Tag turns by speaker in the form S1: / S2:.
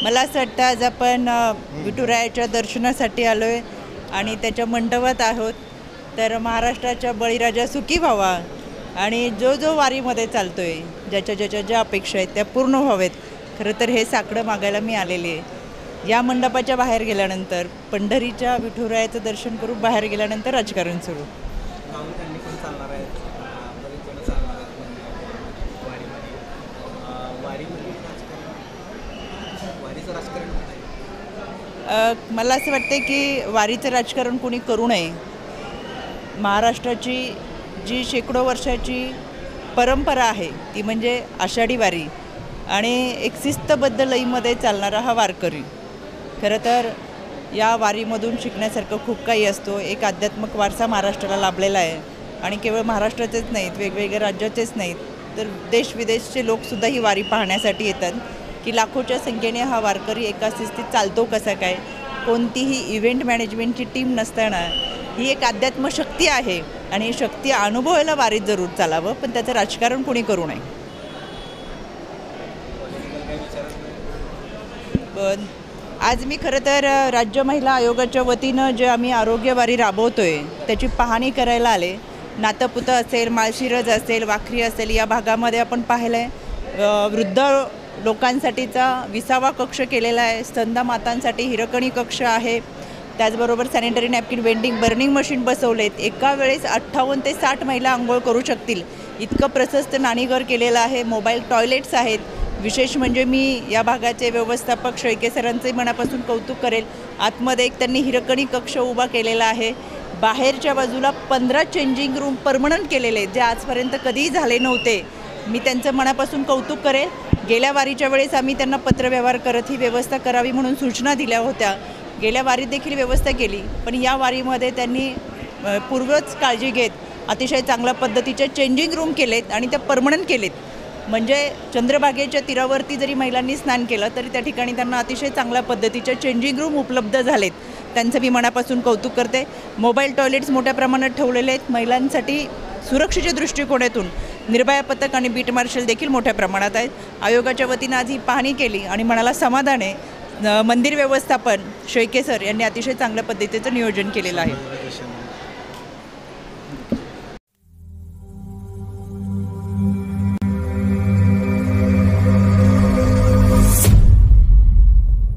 S1: मला असं वाटतं आज आपण विठुरायाच्या दर्शनासाठी आलो आहे आणि त्याच्या मंडपात आहोत. तर महाराष्ट्राच्या बळीराजा सुखी व्हावा आणि जो जो वारीमध्ये चालतो आहे, ज्याच्या ज्या अपेक्षा आहेत त्या पूर्ण व्हावेत. खरं तर हे साकडं मागायला मी आलेली आहे. या मंडपाच्या बाहेर गेल्यानंतर पंढरीच्या विठुरायाचं दर्शन करून बाहेर गेल्यानंतर राजकारण सुरू. मला असं वाटतं की वारीचं राजकारण कोणी करू नये. महाराष्ट्राची जी शेकडो वर्षाची परंपरा आहे ती म्हणजे आषाढी वारी आणि एक शिस्तबद्ध लईमध्ये चालणारा हा वारकरी. खरं तर या वारीमधून शिकण्यासारखं खूप काही असतो. एक आध्यात्मिक वारसा महाराष्ट्राला लाभलेला आहे आणि केवळ महाराष्ट्राचेच नाहीत, वेगवेगळ्या राज्याचेच नाहीत, तर देश विदेशचे लोकसुद्धा ही वारी पाहण्यासाठी येतात की लाखोच्या संख्येने हा वारकरी एका शिस्तीत चालतो कसा काय. कोणतीही इव्हेंट मॅनेजमेंटची टीम नसताना ही एक अध्यात्म शक्ती आहे आणि ही शक्ती अनुभवायला वारीत जरूर चालावं, पण त्याचं राजकारण कोणी करू नये. पण आज मी खरं तर राज्य महिला आयोगाच्या वतीनं जे आम्ही आरोग्य वारी राबवतो आहे त्याची पाहणी करायला आले. नातपुतं असेल, माळशिरज असेल, वाखरी असेल, या भागामध्ये आपण पाहिलं आहे वृद्ध लोकांसाठीचा 20वा कक्ष केलेला आहे. स्तंदा मातांसाठी हिरकणी कक्ष आहे. त्याचबरोबर sanitary napkin vending burning machine बसवलेत. एका वेळेस 58 ते 60 महिला आंघोळ करू शकतील इतकं प्रशस्त नाणीघर केलेलं आहे. मोबाईल टॉयलेट्स आहेत. विशेष म्हणजे मी या भागाचे व्यवस्थापक शेळके सरांचे मनापासून कौतुक करेल. आतमध्ये एक त्यांनी हिरकणी कक्ष उभा केलेला आहे. बाहेरच्या बाजूला 15 चेंजिंग रूम परमनंट केलेले आहेत जे आजपर्यंत कधीही झाले नव्हते. मी त्यांचं मनापासून कौतुक करेल. गेल्या वारीच्या वेळेस आम्ही त्यांना पत्रव्यवहार करत ही व्यवस्था करावी म्हणून सूचना दिल्या होत्या. गेल्या वारीत देखील व्यवस्था केली, पण या वारीमध्ये त्यांनी पूर्वच काळजी घेत अतिशय चांगल्या पद्धतीचे चेंजिंग रूम केलेत आणि त्या परमनंट केलेत. म्हणजे चंद्रभागेच्या तीरावरती जरी महिलांनी स्नान केलं तरी त्या ठिकाणी त्यांना अतिशय चांगल्या पद्धतीचे चेंजिंग रूम उपलब्ध झालेत. त्यांचं मी मनापासून कौतुक करते. मोबाईल टॉयलेट्स मोठ्या प्रमाणात ठेवलेले आहेत. महिलांसाठी सुरक्षेच्या दृष्टिकोनातून निर्भया पथक आणि बीट मार्शल देखील मोठ्या प्रमाणात आहेत. आयोगाच्या वतीनं आज ही पाहणी केली आणि मनाला समाधान आहे. मंदिर व्यवस्थापन शेळके सर यांनी अतिशय चांगल्या पद्धतीचं नियोजन केलेलं आहे.